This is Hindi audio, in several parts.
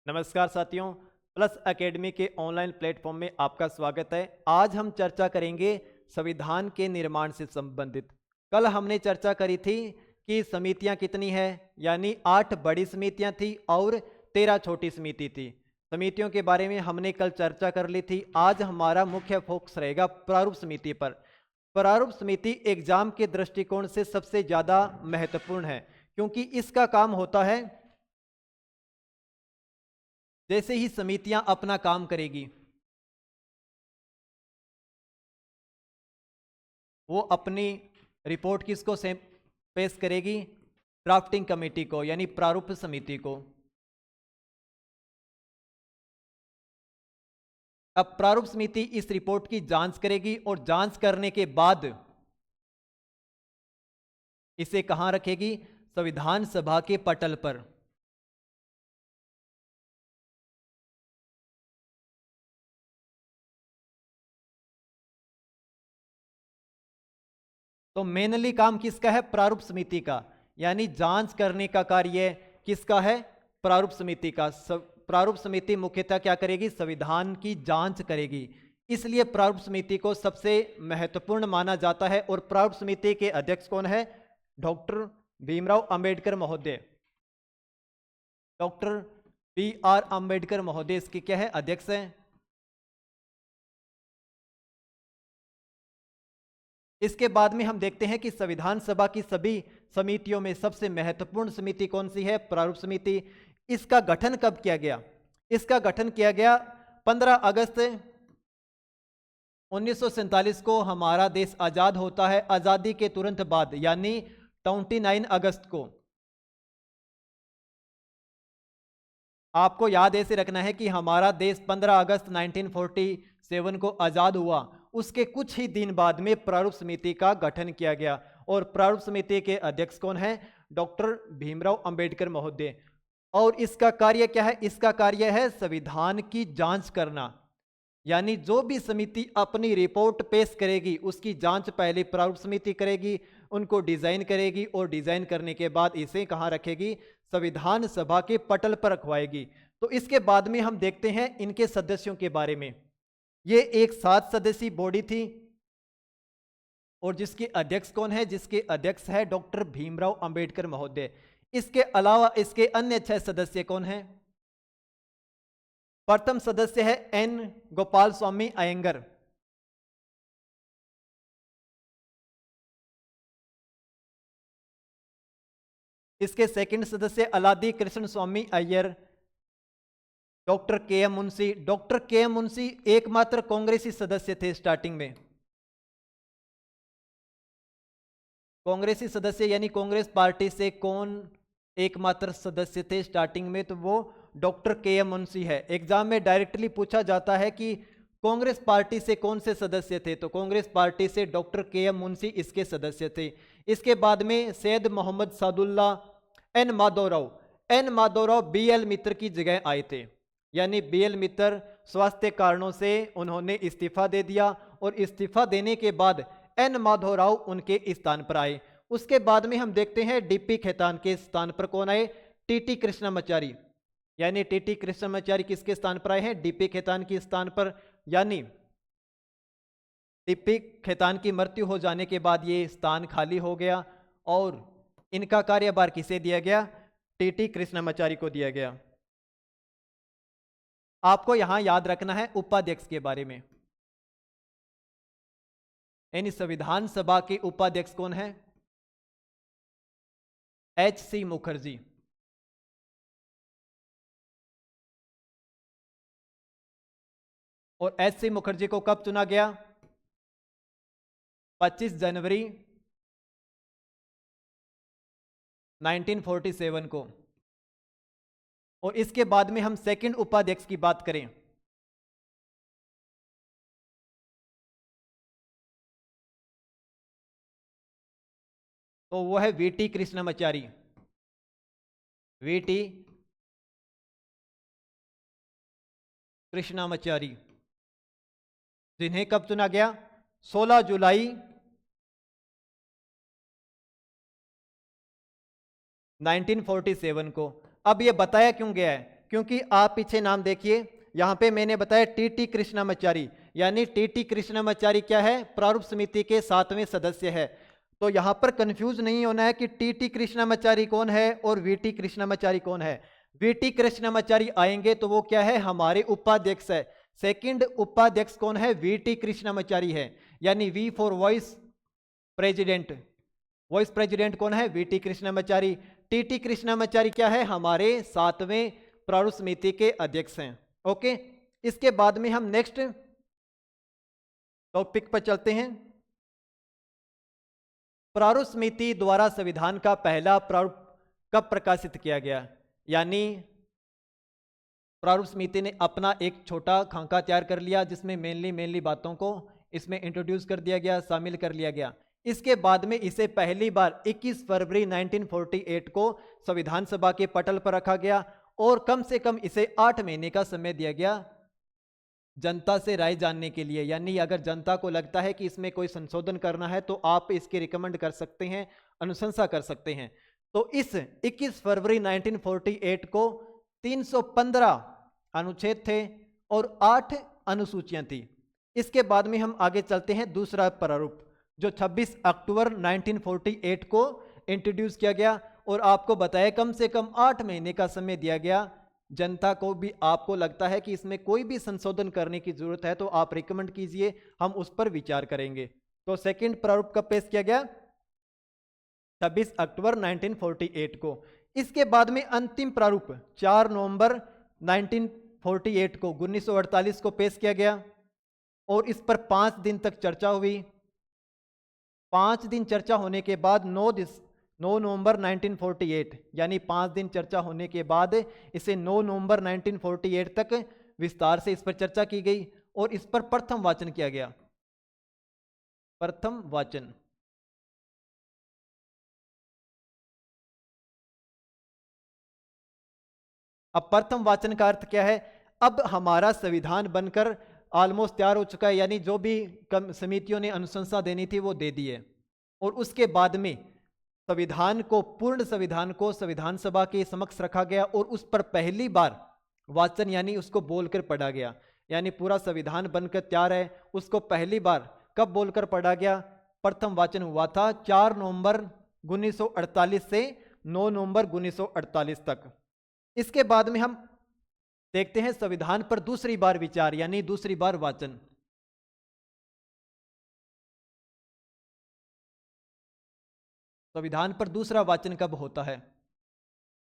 नमस्कार साथियों, प्लस एकेडमी के ऑनलाइन प्लेटफॉर्म में आपका स्वागत है। आज हम चर्चा करेंगे संविधान के निर्माण से संबंधित। कल हमने चर्चा करी थी कि समितियां कितनी है, यानी 8 बड़ी समितियां थी और 13 छोटी समिति थी। समितियों के बारे में हमने कल चर्चा कर ली थी। आज हमारा मुख्य फोकस रहेगा प्रारूप समिति पर। प्रारूप समिति एग्जाम के दृष्टिकोण से सबसे ज्यादा महत्वपूर्ण है, क्योंकि इसका काम होता है जैसे ही समितियां अपना काम करेगी वो अपनी रिपोर्ट किसको पेश करेगी? ड्राफ्टिंग कमेटी को, यानी प्रारूप समिति को। अब प्रारूप समिति इस रिपोर्ट की जांच करेगी और जांच करने के बाद इसे कहां रखेगी? संविधान सभा के पटल पर। तो मेनली काम किसका है? प्रारूप समिति का, यानी जांच करने का कार्य किसका है? प्रारूप समिति का। प्रारूप समिति मुख्यतः क्या करेगी? संविधान की जांच करेगी। इसलिए प्रारूप समिति को सबसे महत्वपूर्ण माना जाता है। और प्रारूप समिति के अध्यक्ष कौन है? डॉक्टर भीमराव अंबेडकर महोदय। Doctor B R. अंबेडकर महोदय इसके क्या है? अध्यक्ष हैं। इसके बाद में हम देखते हैं कि संविधान सभा की सभी समितियों में सबसे महत्वपूर्ण समिति कौन सी है? प्रारूप समिति। इसका गठन कब किया गया? इसका गठन किया गया 15 अगस्त 1947 को। हमारा देश आजाद होता है। आजादी के तुरंत बाद, यानी 29 अगस्त को। आपको याद ऐसे रखना है कि हमारा देश 15 अगस्त 1947 को आजाद हुआ। उसके कुछ ही दिन बाद में प्रारूप समिति का गठन किया गया। और प्रारूप समिति के अध्यक्ष कौन है? डॉक्टर भीमराव अंबेडकर महोदय। और इसका कार्य क्या है? इसका कार्य है संविधान की जांच करना। यानी जो भी समिति अपनी रिपोर्ट पेश करेगी उसकी जांच पहले प्रारूप समिति करेगी, उनको डिजाइन करेगी और डिजाइन करने के बाद इसे कहां रखेगी? संविधान सभा के पटल पर रखवाएगी। तो इसके बाद में हम देखते हैं इनके सदस्यों के बारे में। ये एक 7 सदस्यीय बॉडी थी। और जिसके अध्यक्ष कौन है? जिसके अध्यक्ष है डॉक्टर भीमराव अंबेडकर महोदय। इसके अलावा इसके अन्य 6 सदस्य कौन हैं? प्रथम सदस्य है एन गोपाल स्वामी अयंगर। इसके सेकंड सदस्य अलादी कृष्ण स्वामी अय्यर। डॉक्टर के एम मुंशी। डॉक्टर के एम मुंशी एकमात्र कांग्रेसी सदस्य थे स्टार्टिंग में। कांग्रेसी सदस्य यानी कांग्रेस पार्टी से कौन एकमात्र सदस्य थे स्टार्टिंग में? तो वो डॉक्टर के एम मुंशी है। एग्जाम में डायरेक्टली पूछा जाता है कि कांग्रेस पार्टी से कौन से सदस्य थे, तो कांग्रेस पार्टी से डॉक्टर के एम मुंशी इसके सदस्य थे। इसके बाद में सैयद मोहम्मद सादुल्ला, एन माधवराव बी.एल. मित्र की जगह आए थे। यानी बी.एल. मित्र स्वास्थ्य कारणों से उन्होंने इस्तीफा दे दिया और इस्तीफा देने के बाद एन माधवराव उनके स्थान पर आए। उसके बाद में हम देखते हैं डीपी खेतान के स्थान पर कौन आए? टीटी कृष्णमाचारी। यानी टीटी कृष्णमाचारी किसके स्थान पर आए हैं? डीपी खेतान के स्थान पर। यानी डीपी खेतान की मृत्यु हो जाने के बाद ये स्थान खाली हो गया और इनका कार्यभार किसे दिया गया? टीटी कृष्णमाचारी को दिया गया। आपको यहां याद रखना है उपाध्यक्ष के बारे में। यानी संविधान सभा के उपाध्यक्ष कौन है? एच.सी. मुखर्जी। और एच.सी. मुखर्जी को कब चुना गया? 25 जनवरी 1947 को। और इसके बाद में हम सेकंड उपाध्यक्ष की बात करें तो वो है वीटी कृष्णमाचारी। वीटी कृष्णमाचारी, जिन्हें कब चुना गया? 16 जुलाई 1947 को। अब यह बताया क्यों गया है? क्योंकि आप पीछे नाम देखिए, यहाँ पे मैंने बताया टीटी कृष्णामाचारी, यानी टीटी कृष्णामाचारी क्या है, प्रारूप समिति के 7वें सदस्य है। तो यहाँ पर कंफ्यूज नहीं होना है कि टीटी कृष्णामाचारी कौन है और वीटी कृष्णामाचारी कौन है। वीटी कृष्णामाचारी आएंगे तो वो क्या है, हमारे उपाध्यक्ष है। सेकंड उपाध्यक्ष कौन है, वीटी कृष्णामाचारी है, यानी V for vice president. Vice president कौन है, वीटी कृष्णामाचारी। टीटी कृष्णामाचारी क्या है, हमारे 7वें प्रारूप समिति के अध्यक्ष हैं। ओके, इसके बाद में हम नेक्स्ट टॉपिक पर चलते हैं। प्रारूप समिति द्वारा संविधान का पहला प्रारूप कब प्रकाशित किया गया, यानी प्रारूप समिति ने अपना एक छोटा खाका तैयार कर लिया जिसमें मेनली बातों को इसमें इंट्रोड्यूस कर दिया गया, शामिल कर लिया गया। इसके बाद में इसे पहली बार 21 फरवरी 1948 को संविधान सभा के पटल पर रखा गया और कम से कम इसे 8 महीने का समय दिया गया जनता से राय जानने के लिए। यानी अगर जनता को लगता है कि इसमें कोई संशोधन करना है तो आप इसके रिकमेंड कर सकते हैं, अनुशंसा कर सकते हैं। तो इस 21 फरवरी 1948 को 315 अनुच्छेद थे और 8 अनुसूचियां थी। इसके बाद में हम आगे चलते हैं दूसरा प्रारूप जो 26 अक्टूबर 1948 को इंट्रोड्यूस किया गया और आपको बताया कम से कम 8 महीने का समय दिया गया। जनता को भी आपको लगता है कि इसमें कोई भी संशोधन करने की जरूरत है तो आप रिकमेंड कीजिए, हम उस पर विचार करेंगे। तो सेकंड प्रारूप कब पेश किया गया, 26 अक्टूबर 1948 को। इसके बाद में अंतिम प्रारूप 4 नवंबर 1948 को 1948 को पेश किया गया और इस पर 5 दिन तक चर्चा हुई। 5 दिन चर्चा होने के बाद 9 नवंबर 1948 यानी 5 दिन चर्चा होने के बाद इसे 9 नवंबर 1948 तक विस्तार से इस पर चर्चा की गई और इस पर प्रथम वाचन किया गया। प्रथम वाचन, अब प्रथम वाचन का अर्थ क्या है, अब हमारा संविधान बनकर ऑलमोस्ट तैयार हो चुका है, यानी जो भी समितियों ने अनुशंसा देनी थी वो दे दी है और उसके बाद में संविधान को, पूर्ण संविधान को संविधान सभा के समक्ष रखा गया और उस पर पहली बार वाचन यानी उसको बोलकर पढ़ा गया। यानी पूरा संविधान बनकर तैयार है, उसको पहली बार कब बोलकर पढ़ा गया, प्रथम वाचन हुआ था 4 नवंबर 1948 से 9 नवंबर 1948 तक। इसके बाद में हम देखते हैं संविधान पर दूसरी बार विचार यानी दूसरी बार वाचन। संविधान पर दूसरा वाचन कब होता है,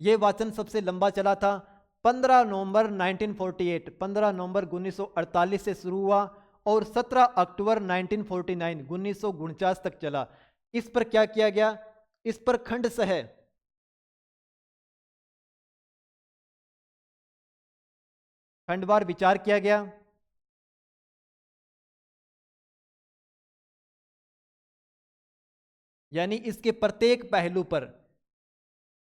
यह वाचन सबसे लंबा चला था 15 नवंबर 1948, 15 नवंबर 1948 से शुरू हुआ और 17 अक्टूबर 1949 1949 तक चला। इस पर क्या किया गया, इस पर खंडशः खंडवार विचार किया गया। यानी इसके प्रत्येक पहलू पर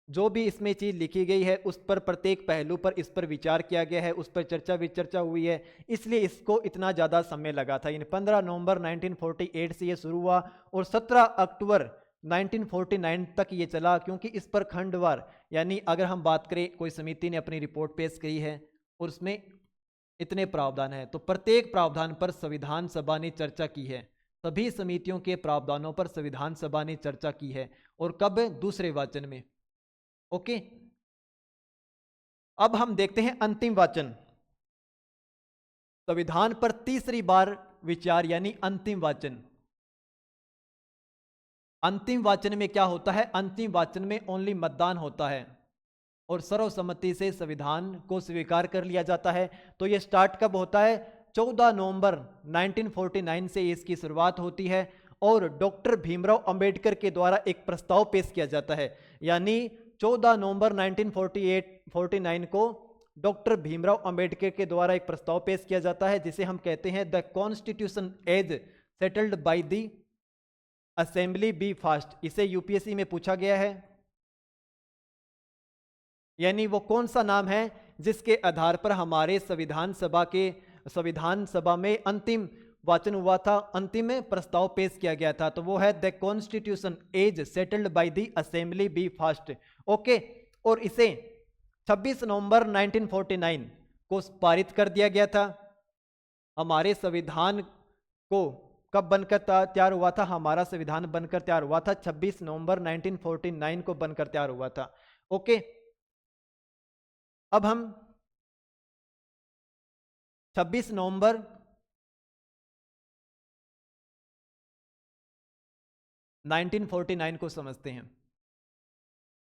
जो भी इसमें चीज लिखी गई है उस पर, प्रत्येक पहलू पर इस पर विचार किया गया है, उस पर चर्चा विचर्चा हुई है, इसलिए इसको इतना ज़्यादा समय लगा था। यानी 15 नवंबर 1948 से ये शुरू हुआ और 17 अक्टूबर 1949 तक ये चला, क्योंकि इस पर खंडवार यानी अगर हम बात करें कोई समिति ने अपनी रिपोर्ट पेश की है और उसमें इतने प्रावधान हैं तो प्रत्येक प्रावधान पर संविधान सभा ने चर्चा की है, सभी समितियों के प्रावधानों पर संविधान सभा ने चर्चा की है। और कब, दूसरे वाचन में। ओके, अब हम देखते हैं अंतिम वाचन, संविधान पर तीसरी बार विचार यानी अंतिम वाचन। अंतिम वाचन में क्या होता है, अंतिम वाचन में ओनली मतदान होता है और सर्वसम्मति से संविधान को स्वीकार कर लिया जाता है। तो यह स्टार्ट कब होता है, 14 नवंबर 1949 से इसकी शुरुआत होती है और डॉक्टर भीमराव अंबेडकर के द्वारा एक प्रस्ताव पेश किया जाता है। यानी 14 नवंबर 1949 को डॉक्टर भीमराव अंबेडकर के द्वारा एक प्रस्ताव पेश किया जाता है जिसे हम कहते हैं the constitution as settled by the assembly be fast. इसे यूपीएससी में पूछा गया है। यानी वो कौन सा नाम है जिसके आधार पर हमारे संविधान सभा में अंतिम वाचन हुआ था, अंतिम में प्रस्ताव पेश किया गया था, तो वो है the constitution as settled by the assembly be fast. Okay, और इसे 26 नवंबर 1949 को पारित कर दिया गया था। हमारे संविधान को कब बनकर तैयार हुआ था? हमारा संविधान बनकर तैयार हुआ था 26 नवंबर 1949 को बनकर तैयार हुआ था। ओके, अब हम 26 नवंबर 1949 को समझते हैं।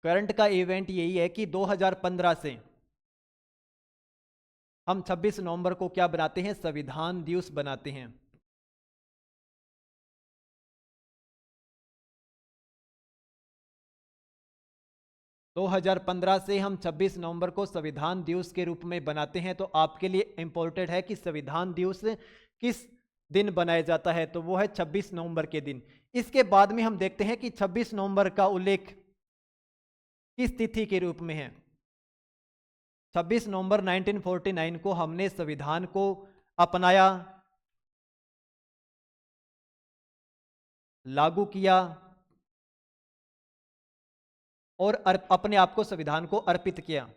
करंट का इवेंट यही है कि 2015 से हम 26 नवंबर को क्या बनाते हैं? संविधान दिवस बनाते हैं। दो 2015 से हम 26 नवंबर को संविधान दिवस के रूप में बनाते हैं। तो आपके लिए इंपॉर्टेंट है कि संविधान दिवस किस दिन बनाया जाता है, तो वो है 26 नवंबर के दिन। इसके बाद में हम देखते हैं कि 26 नवंबर का उल्लेख किस तिथि के रूप में है। 26 नवंबर 1949 को हमने संविधान को अपनाया, लागू किया और अपने आप को संविधान को अर्पित किया।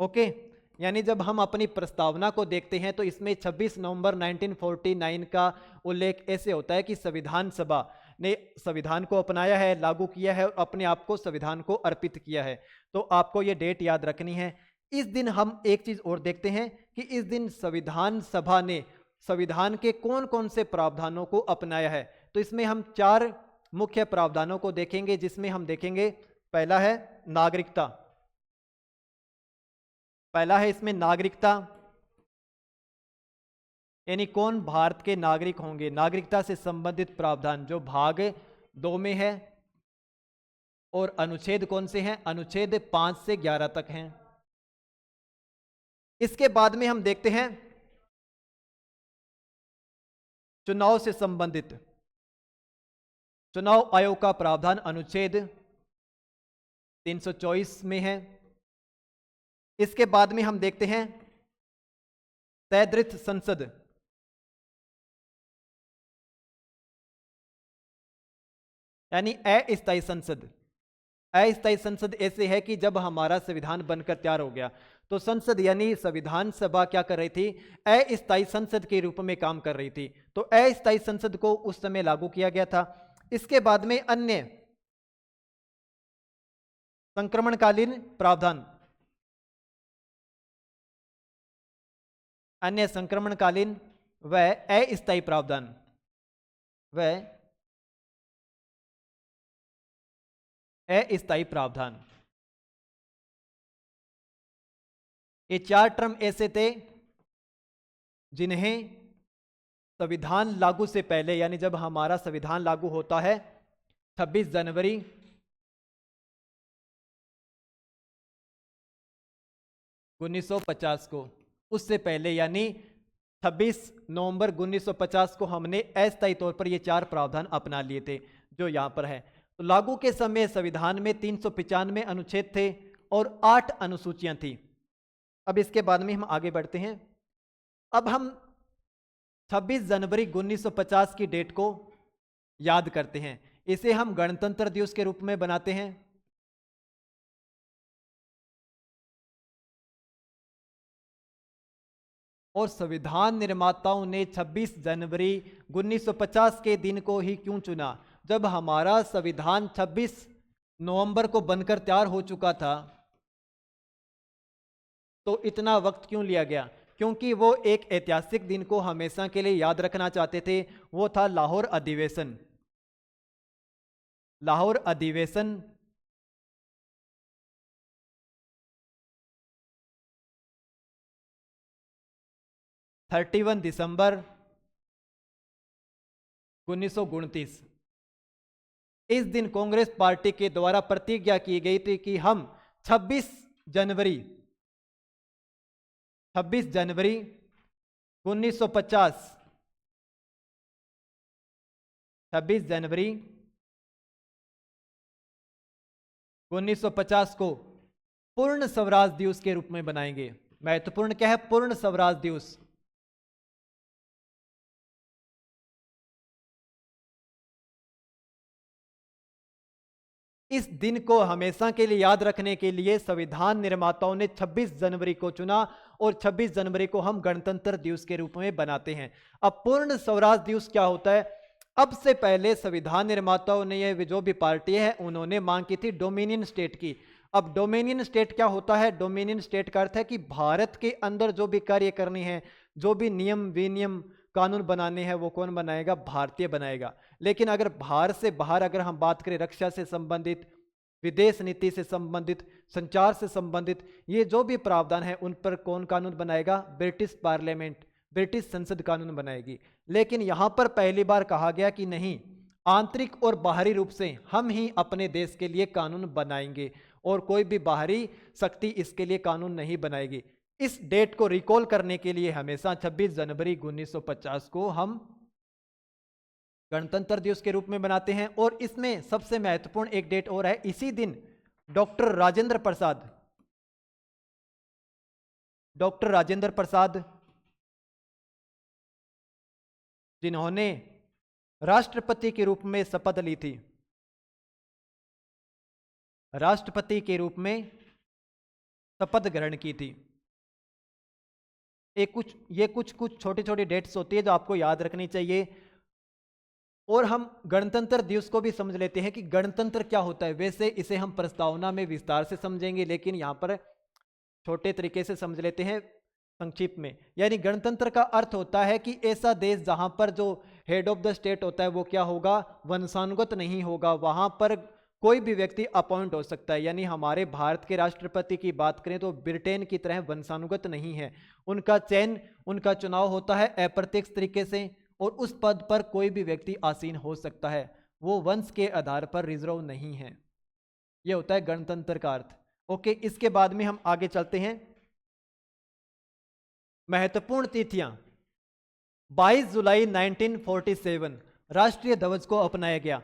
ओके, यानी जब हम अपनी प्रस्तावना को देखते हैं तो इसमें 26 नवंबर 1949 का उल्लेख ऐसे होता है कि संविधान सभा ने संविधान को अपनाया है, लागू किया है और अपने आप को संविधान को अर्पित किया है। तो आपको ये डेट याद रखनी है। इस दिन हम एक चीज और देखते हैं कि इस दिन संविधान सभा ने संविधान के कौन कौन से प्रावधानों को अपनाया है। तो इसमें हम 4 मुख्य प्रावधानों को देखेंगे, जिसमें हम देखेंगे पहला है नागरिकता। पहला है इसमें नागरिकता, यानी कौन भारत के नागरिक होंगे, नागरिकता से संबंधित प्रावधान जो भाग 2 में है। और अनुच्छेद कौन से हैं? अनुच्छेद 5 से 11 तक हैं। इसके बाद में हम देखते हैं चुनाव से संबंधित चुनाव आयोग का प्रावधान अनुच्छेद 324 में है। इसके बाद में हम देखते हैं तैदृत संसद, यानी अस्थायी संसद। अस्थायी संसद ऐसे है कि जब हमारा संविधान बनकर तैयार हो गया तो संसद यानी संविधान सभा क्या कर रही थी? अस्थायी संसद के रूप में काम कर रही थी। तो अस्थायी संसद को उस समय लागू किया गया था। इसके बाद में अन्य संक्रमणकालीन प्रावधान, अन्य संक्रमणकालीन व अस्थायी प्रावधान व अस्थायी प्रावधान, ये 4 टर्म ऐसे थे जिन्हें संविधान लागू से पहले, यानी जब हमारा संविधान लागू होता है 26 जनवरी 1950 को, उससे पहले यानी 26 नवंबर 1950 को हमने अस्थायी तौर पर ये 4 प्रावधान अपना लिए थे जो यहां पर है। तो लागू के समय संविधान में 395 अनुच्छेद थे और 8 अनुसूचियां थी। अब इसके बाद में हम आगे बढ़ते हैं। अब हम 26 जनवरी 1950 की डेट को याद करते हैं। इसे हम गणतंत्र दिवस के रूप में बनाते हैं। और संविधान निर्माताओं ने 26 जनवरी 1950 के दिन को ही क्यों चुना? जब हमारा संविधान 26 नवंबर को बनकर तैयार हो चुका था तो इतना वक्त क्यों लिया गया? क्योंकि वो एक ऐतिहासिक दिन को हमेशा के लिए याद रखना चाहते थे। वो था लाहौर अधिवेशन। लाहौर अधिवेशन 31 दिसंबर 1929। इस दिन कांग्रेस पार्टी के द्वारा प्रतिज्ञा की गई थी कि हम 26 जनवरी 1950 26 जनवरी 1950 को पूर्ण स्वराज दिवस के रूप में बनाएंगे। महत्वपूर्ण क्या है? पूर्ण स्वराज दिवस। इस दिन को हमेशा के लिए याद रखने के लिए संविधान निर्माताओं ने 26 जनवरी को चुना और 26 जनवरी को हम गणतंत्र दिवस के रूप में बनाते हैं। अब पूर्ण स्वराज दिवस क्या होता है? अब से पहले संविधान निर्माताओं ने, ये जो भी पार्टी है, उन्होंने मांग की थी डोमिनियन स्टेट की। अब डोमिनियन स्टेट क्या होता है? डोमिनियन स्टेट का अर्थ है कि भारत के अंदर जो भी कार्य करनी है, जो भी नियम विनियम कानून बनाने हैं, वो कौन बनाएगा? भारतीय बनाएगा। लेकिन अगर भारत से बाहर अगर हम बात करें, रक्षा से संबंधित, विदेश नीति से संबंधित, संचार से संबंधित, ये जो भी प्रावधान है उन पर कौन कानून बनाएगा? ब्रिटिश पार्लियामेंट, ब्रिटिश संसद कानून बनाएगी। लेकिन यहां पर पहली बार कहा गया कि नहीं, आंतरिक और बाहरी रूप से हम ही अपने देश के लिए कानून बनाएंगे और कोई भी बाहरी शक्ति इसके लिए कानून नहीं बनाएगी। इस डेट को रिकॉल करने के लिए हमेशा 26 जनवरी 1950 को हम गणतंत्र दिवस के रूप में बनाते हैं। और इसमें सबसे महत्वपूर्ण एक डेट और है, इसी दिन डॉक्टर राजेंद्र प्रसाद जिन्होंने राष्ट्रपति के रूप में शपथ ली थी, राष्ट्रपति के रूप में शपथ ग्रहण की थी। ये कुछ छोटी छोटी डेट्स होती है जो आपको याद रखनी चाहिए। और हम गणतंत्र दिवस को भी समझ लेते हैं कि गणतंत्र क्या होता है। वैसे इसे हम प्रस्तावना में विस्तार से समझेंगे, लेकिन यहाँ पर छोटे तरीके से समझ लेते हैं संक्षिप्त में। यानी गणतंत्र का अर्थ होता है कि ऐसा देश जहाँ पर जो हेड ऑफ द स्टेट होता है वो क्या होगा? वंशानुगत नहीं होगा। वहाँ पर कोई भी व्यक्ति अपॉइंट हो सकता है। यानी हमारे भारत के राष्ट्रपति की बात करें तो ब्रिटेन की तरह वंशानुगत नहीं है। उनका चयन, उनका चुनाव होता है अप्रत्यक्ष तरीके से, और उस पद पर कोई भी व्यक्ति आसीन हो सकता है। वो वंश के आधार पर रिजर्व नहीं है। ये होता है गणतंत्र का अर्थ। ओके, इसके बाद में हम आगे चलते हैं। महत्वपूर्ण तिथियां, 22 जुलाई 1947 राष्ट्रीय ध्वज को अपनाया गया।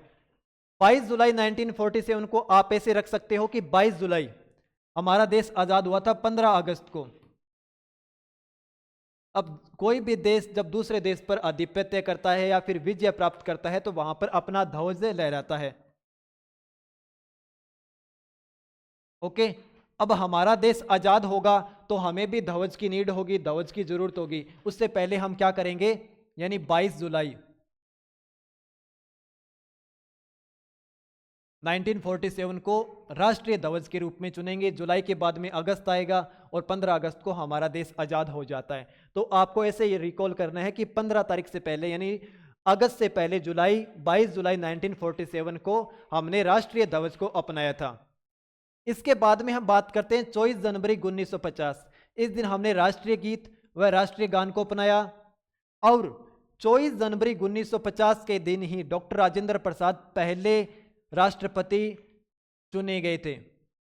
22 जुलाई 1947 को आप ऐसे रख सकते हो कि 22 जुलाई हमारा देश आजाद हुआ था 15 अगस्त को। अब कोई भी देश जब दूसरे देश पर आधिपत्य करता है या फिर विजय प्राप्त करता है तो वहां पर अपना ध्वज लहराता है। ओके, अब हमारा देश आजाद होगा तो हमें भी ध्वज की नीड होगी, ध्वज की जरूरत होगी। उससे पहले हम क्या करेंगे? यानी 22 जुलाई 1947 को राष्ट्रीय ध्वज के रूप में चुनेंगे। जुलाई के बाद में अगस्त आएगा और 15 अगस्त को हमारा देश आजाद हो जाता है। तो आपको ऐसे ये रिकॉल करना है कि 15 तारीख से पहले, यानी अगस्त से पहले 22 जुलाई 1947 को हमने राष्ट्रीय ध्वज को अपनाया था। इसके बाद में हम बात करते हैं 24 जनवरी 1950। इस दिन हमने राष्ट्रीय गीत व राष्ट्रीय गान को अपनाया। और 24 जनवरी 1950 के दिन ही डॉक्टर राजेंद्र प्रसाद पहले राष्ट्रपति चुने गए थे।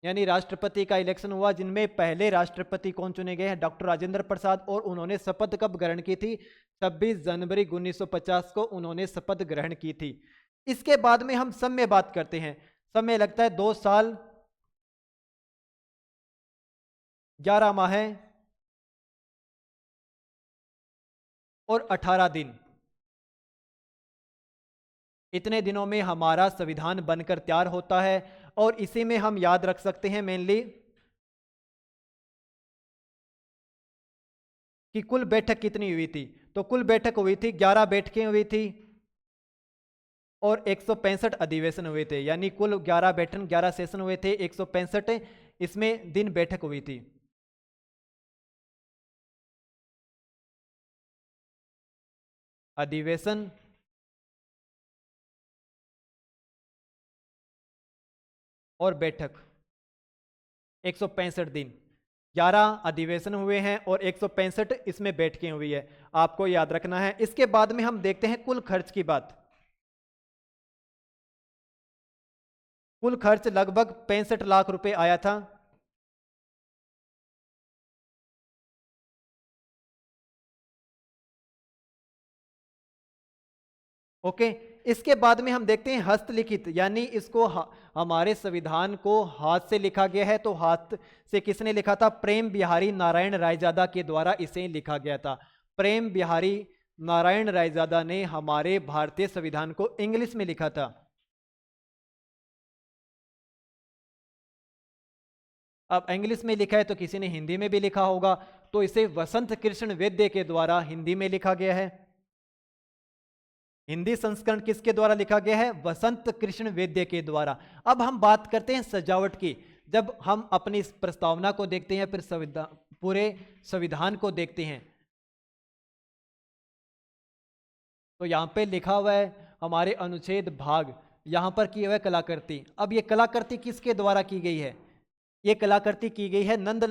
यानी राष्ट्रपति का इलेक्शन हुआ जिनमें पहले राष्ट्रपति कौन चुने गए हैं? डॉक्टर राजेंद्र प्रसाद। और उन्होंने शपथ कब ग्रहण की थी? 26 जनवरी 1950 को उन्होंने शपथ ग्रहण की थी। इसके बाद में हम समय बात करते हैं। समय लगता है 2 साल 11 माह और 18 दिन। इतने दिनों में हमारा संविधान बनकर तैयार होता है। और इसी में हम याद रख सकते हैं मेनली कि कुल बैठक कितनी हुई थी। तो कुल बैठक हुई थी 11 बैठकें हुई थी और 165 अधिवेशन हुए थे। यानी कुल 11 बैठक 11 सेशन हुए थे, 165 इसमें दिन बैठक हुई थी। अधिवेशन और बैठक 165 दिन, 11 अधिवेशन हुए हैं और 165 इसमें बैठकें हुई है। आपको याद रखना है। इसके बाद में हम देखते हैं कुल खर्च की बात। कुल खर्च लगभग 65 लाख रुपए आया था। ओके, इसके बाद में हम देखते हैं हस्तलिखित, यानी इसको हमारे संविधान को हाथ से लिखा गया है। तो हाथ से किसने लिखा था? प्रेम बिहारी नारायण रायजादा के द्वारा इसे लिखा गया था। प्रेम बिहारी नारायण रायजादा ने हमारे भारतीय संविधान को इंग्लिश में लिखा था। अब इंग्लिश में लिखा है तो किसी ने हिंदी में भी लिखा होगा, तो इसे वसंत कृष्ण वैद्य के द्वारा हिंदी में लिखा गया है। हिंदी संस्करण किसके द्वारा लिखा गया है? वसंत कृष्ण वैद्य के द्वारा। अब हम बात करते हैं सजावट की। जब हम अपनी इस प्रस्तावना को देखते हैं, फिर पूरे संविधान को देखते हैं, तो यहां पे लिखा हुआ है हमारे अनुच्छेद भाग, यहां पर की हुआ है कलाकृति। अब ये कलाकृति किसके द्वारा की गई है? ये कलाकृति की गई है नंद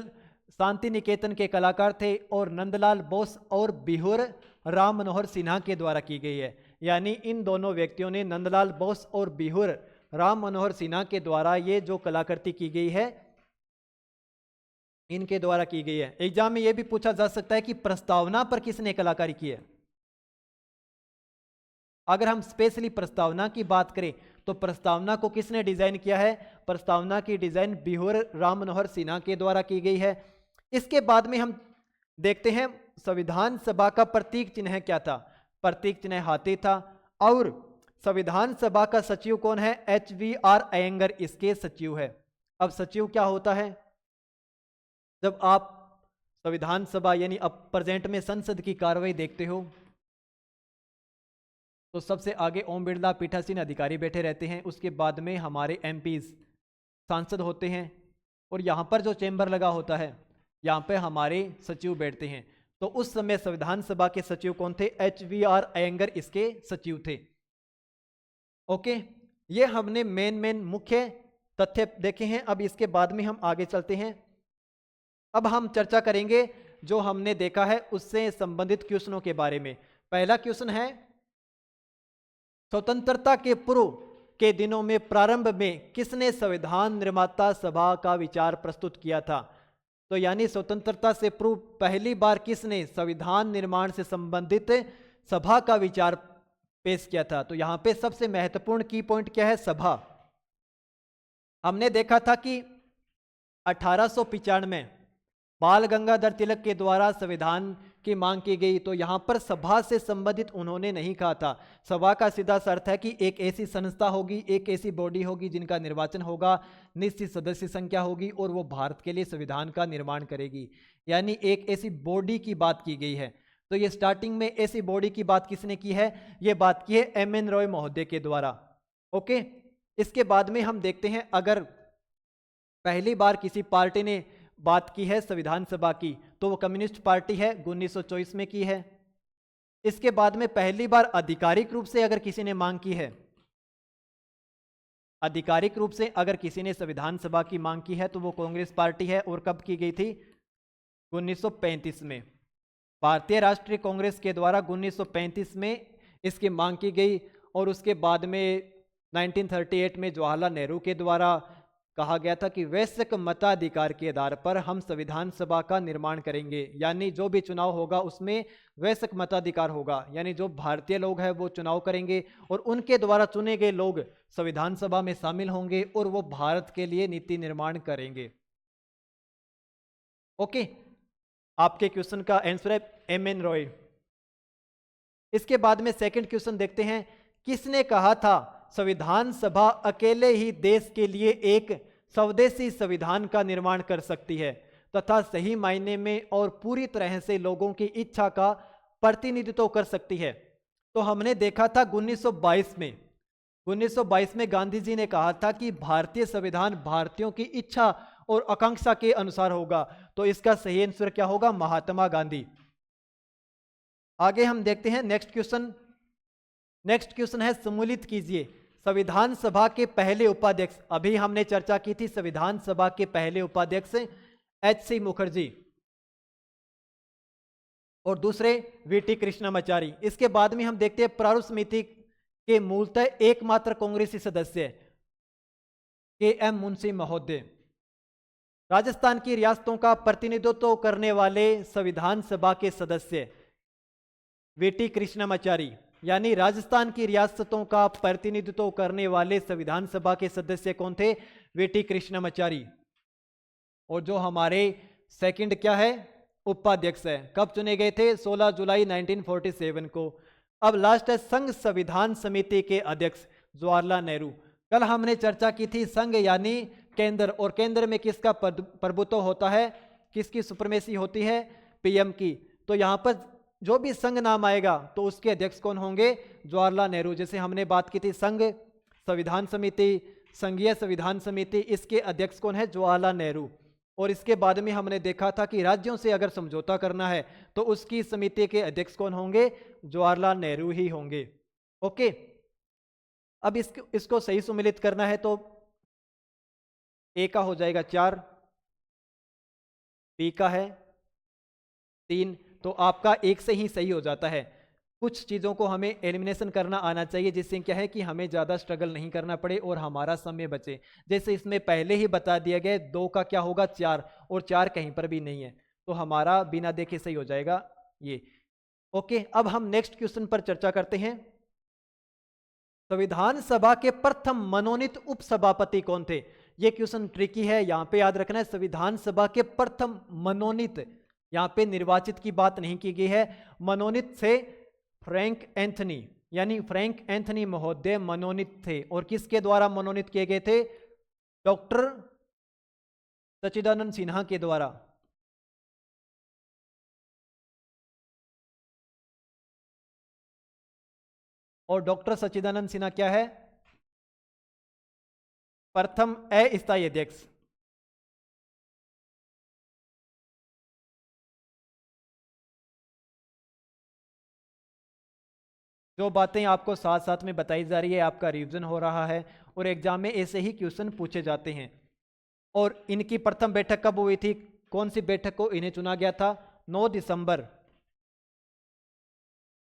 शांति निकेतन के कलाकार थे, और नंदलाल बोस और बिहुर राम मनोहर सिन्हा के द्वारा की गई है। यानी इन दोनों व्यक्तियों ने, नंदलाल बोस और बिहुर राम मनोहर सिन्हा के द्वारा ये जो कलाकृति की गई है, इनके द्वारा की गई है। एग्जाम में यह भी पूछा जा सकता है कि प्रस्तावना पर किसने कलाकारी की है। अगर हम स्पेशली प्रस्तावना की बात करें तो प्रस्तावना को किसने डिजाइन किया है? प्रस्तावना की डिजाइन बिहुर राम मनोहर सिन्हा के द्वारा की गई है। इसके बाद में हम देखते हैं संविधान सभा का प्रतीक चिन्ह क्या था? प्रतीक चिन्ह हाथी था। और संविधान सभा का सचिव कौन है? HVR अयंगर इसके सचिव है। अब सचिव क्या होता है? जब आप संविधान सभा यानी अब प्रेजेंट में संसद की कार्रवाई देखते हो तो सबसे आगे ओम बिरला पीठासीन अधिकारी बैठे रहते हैं, उसके बाद में हमारे MPs सांसद होते हैं, और यहाँ पर जो चेंबर लगा होता है यहाँ पे हमारे सचिव बैठते हैं। तो उस समय संविधान सभा के सचिव कौन थे? HVR अयंगर इसके सचिव थे। ओके, ये हमने मेन मुख्य तथ्य देखे हैं। अब इसके बाद में हम आगे चलते हैं। अब हम चर्चा करेंगे जो हमने देखा है उससे संबंधित क्वेश्चनों के बारे में। पहला क्वेश्चन है, स्वतंत्रता के पूर्व के दिनों में प्रारंभ में किसने संविधान निर्माता सभा का विचार प्रस्तुत किया था? तो यानी स्वतंत्रता से पूर्व पहली बार किसने संविधान निर्माण से संबंधित सभा का विचार पेश किया था? तो यहां पे सबसे महत्वपूर्ण की पॉइंट क्या है? सभा। हमने देखा था कि 1895 में बाल गंगाधर तिलक के द्वारा संविधान की मांग की गई, तो यहां पर सभा से संबंधित उन्होंने नहीं कहा था। सभा का सीधा सा अर्थ है कि एक ऐसी संस्था होगी, एक ऐसी बॉडी होगी जिनका निर्वाचन होगा, निश्चित सदस्य संख्या होगी, और वो भारत के लिए संविधान का निर्माण करेगी। यानी एक ऐसी बॉडी की बात की गई है। तो ये स्टार्टिंग में ऐसी बॉडी की बात किसने की है? ये बात की है MN रॉय महोदय के द्वारा। ओके, इसके बाद में हम देखते हैं अगर पहली बार किसी पार्टी ने बात की है संविधान सभा की तो वो कम्युनिस्ट पार्टी है, 1924 में की है। इसके बाद में पहली बार आधिकारिक रूप से अगर किसी ने मांग की है, आधिकारिक रूप से अगर किसी ने संविधान सभा की मांग की है तो वो कांग्रेस पार्टी है। और कब की गई थी? 1935 में। भारतीय राष्ट्रीय कांग्रेस के द्वारा 1935 में इसकी मांग की गई। और उसके बाद में 1938 में जवाहरलाल नेहरू के द्वारा कहा गया था कि वैश्विक मताधिकार के आधार पर हम संविधान सभा का निर्माण करेंगे। यानी जो भी चुनाव होगा उसमें वैश्विक मताधिकार होगा, यानी जो भारतीय लोग हैं वो चुनाव करेंगे और उनके द्वारा चुने गए लोग संविधान सभा में शामिल होंगे और वो भारत के लिए नीति निर्माण करेंगे। ओके, आपके क्वेश्चन का आंसर है MN रॉय। इसके बाद में सेकंड क्वेश्चन देखते हैं, किसने कहा था संविधान सभा अकेले ही देश के लिए एक स्वदेशी संविधान का निर्माण कर सकती है तथा सही मायने में और पूरी तरह से लोगों की इच्छा का प्रतिनिधित्व कर सकती है? तो हमने देखा था 1922 में गांधी जी ने कहा था कि भारतीय संविधान भारतीयों की इच्छा और आकांक्षा के अनुसार होगा। तो इसका सही आंसर क्या होगा? महात्मा गांधी। आगे हम देखते हैं नेक्स्ट क्वेश्चन है, सम्मिलित कीजिए संविधान सभा के पहले उपाध्यक्ष। अभी हमने चर्चा की थी संविधान सभा के पहले उपाध्यक्ष HC मुखर्जी और दूसरे VT कृष्णमाचारी। इसके बाद में हम देखते हैं प्रारूप समिति के मूलतः एकमात्र कांग्रेसी सदस्य KM मुंशी महोदय। राजस्थान की रियासतों का प्रतिनिधित्व करने वाले संविधान सभा के सदस्य VT कृष्णमाचारी। यानी राजस्थान की रियासतों का प्रतिनिधित्व करने वाले संविधान सभा के सदस्य कौन थे? VT कृष्णमाचारी। और जो हमारे सेकंड क्या है? उपाध्यक्ष है। कब चुने गए थे? 16 जुलाई 1947 को। अब लास्ट है संघ संविधान समिति के अध्यक्ष जवाहरलाल नेहरू। कल हमने चर्चा की थी संघ यानी केंद्र, और केंद्र में किसका प्रभुत्व होता है, किसकी सुप्रीमेसी होती है, पीएम की। तो यहाँ पर जो भी संघ नाम आएगा तो उसके अध्यक्ष कौन होंगे, जवाहरलाल नेहरू। जैसे हमने बात की थी संघ संविधान समिति, संघीय संविधान समिति, इसके अध्यक्ष कौन है, जवाहरलाल नेहरू। और इसके बाद में हमने देखा था कि राज्यों से अगर समझौता करना है तो उसकी समिति के अध्यक्ष कौन होंगे, जवाहरलाल नेहरू ही होंगे। ओके, अब इसको सही सुमेलित करना है तो ए का हो जाएगा 4, बी का है 3, तो आपका एक से ही सही हो जाता है। कुछ चीज़ों को हमें एलिमिनेशन करना आना चाहिए जिससे क्या है कि हमें ज़्यादा स्ट्रगल नहीं करना पड़े और हमारा समय बचे। जैसे इसमें पहले ही बता दिया गया 2 का क्या होगा 4, और 4 कहीं पर भी नहीं है, तो हमारा बिना देखे सही हो जाएगा ये। ओके, अब हम नेक्स्ट क्वेश्चन पर चर्चा करते हैं। संविधान सभा के प्रथम मनोनीत उपसभापति कौन थे। ये क्वेश्चन ट्रिकी है, यहां पे याद रखना है संविधान सभा के प्रथम मनोनीत, यहां पे निर्वाचित की बात नहीं की गई है। मनोनीत से फ्रैंक एंथनी, यानी फ्रैंक एंथनी महोदय मनोनीत थे। और किसके द्वारा मनोनीत किए गए थे, डॉक्टर सच्चिदानंद सिन्हा के द्वारा। और डॉक्टर सच्चिदानंद सिन्हा क्या है, प्रथम अस्थायी अध्यक्ष। जो बातें आपको साथ साथ में बताई जा रही है, आपका रिवीजन हो रहा है और एग्जाम में ऐसे ही क्वेश्चन पूछे जाते हैं। और इनकी प्रथम बैठक कब हुई थी, कौन सी बैठक को इन्हें चुना गया था, 9 दिसंबर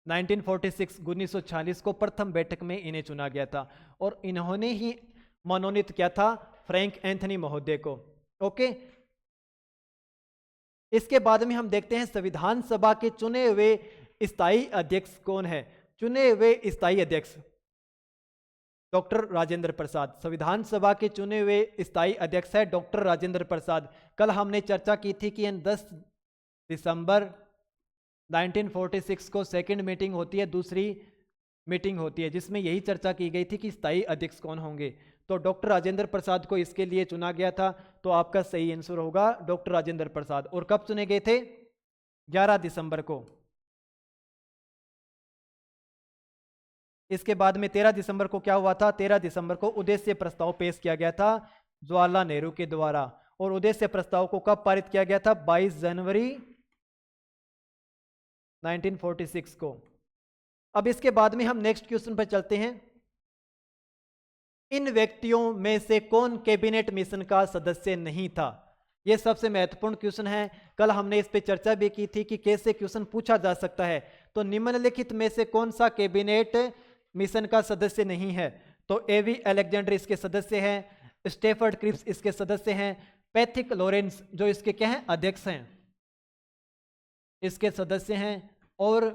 1946 1946 को प्रथम बैठक में इन्हें चुना गया था। और इन्होंने ही मनोनीत किया था फ्रैंक एंथनी महोदय को। ओके, इसके बाद में हम देखते हैं संविधान सभा के चुने हुए स्थायी अध्यक्ष कौन है। चुने हुए स्थायी अध्यक्ष डॉक्टर राजेंद्र प्रसाद। संविधान सभा के चुने हुए स्थायी अध्यक्ष है डॉक्टर राजेंद्र प्रसाद। कल हमने चर्चा की थी कि 10 दिसंबर 1946 को सेकंड मीटिंग होती है, दूसरी मीटिंग होती है, जिसमें यही चर्चा की गई थी कि स्थायी अध्यक्ष कौन होंगे। तो डॉक्टर राजेंद्र प्रसाद को इसके लिए चुना गया था, तो आपका सही आंसर होगा डॉक्टर राजेंद्र प्रसाद। और कब चुने गए थे, 11 दिसंबर को। इसके बाद में 13 दिसंबर को क्या हुआ था, 13 दिसंबर को उद्देश्य प्रस्ताव पेश किया गया था जवाहरलाल नेहरू के द्वारा। और उद्देश्य प्रस्ताव को कब पारित किया गया था, 22 जनवरी 1946 को। अब इसके बाद में हम नेक्स्ट क्वेश्चन पर चलते हैं। इन व्यक्तियों में से कौन कैबिनेट मिशन का सदस्य नहीं था। यह सबसे महत्वपूर्ण क्वेश्चन है, कल हमने इस पे चर्चा भी की थी कि कैसे क्वेश्चन पूछा जा सकता है। तो निम्नलिखित में से कौन सा कैबिनेट मिशन का सदस्य नहीं है, तो एवी अलेक्जेंडर इसके सदस्य हैं, स्टेफर्ड क्रिप्स इसके सदस्य हैं, पैथिक लॉरेंस जो इसके क्या हैं, अध्यक्ष हैं, इसके सदस्य हैं, और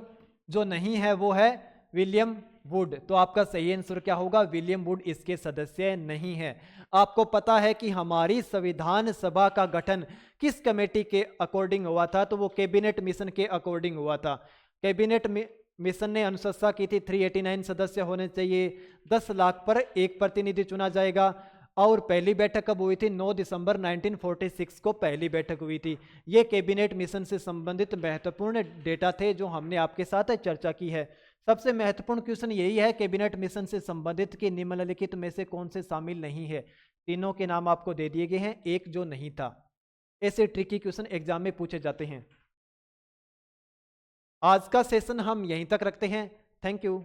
जो नहीं है वो है विलियम वुड। तो आपका सही आंसर क्या होगा, विलियम वुड इसके सदस्य नहीं है। आपको पता है कि हमारी संविधान सभा का गठन किस कमेटी के अकॉर्डिंग हुआ था, तो वो कैबिनेट मिशन के अकॉर्डिंग हुआ था। कैबिनेट मिशन ने अनुशंसा की थी 389 सदस्य होने चाहिए, 10 लाख पर एक प्रतिनिधि चुना जाएगा। और पहली बैठक कब हुई थी, 9 दिसंबर 1946 को पहली बैठक हुई थी। ये कैबिनेट मिशन से संबंधित महत्वपूर्ण डेटा थे जो हमने आपके साथ चर्चा की है। सबसे महत्वपूर्ण क्वेश्चन यही है कैबिनेट मिशन से संबंधित कि निम्नलिखित में से कौन से शामिल नहीं है। तीनों के नाम आपको दे दिए गए हैं, एक जो नहीं था। ऐसे ट्रिकी क्वेश्चन एग्जाम में पूछे जाते हैं। आज का सेशन हम यहीं तक रखते हैं। Thank you.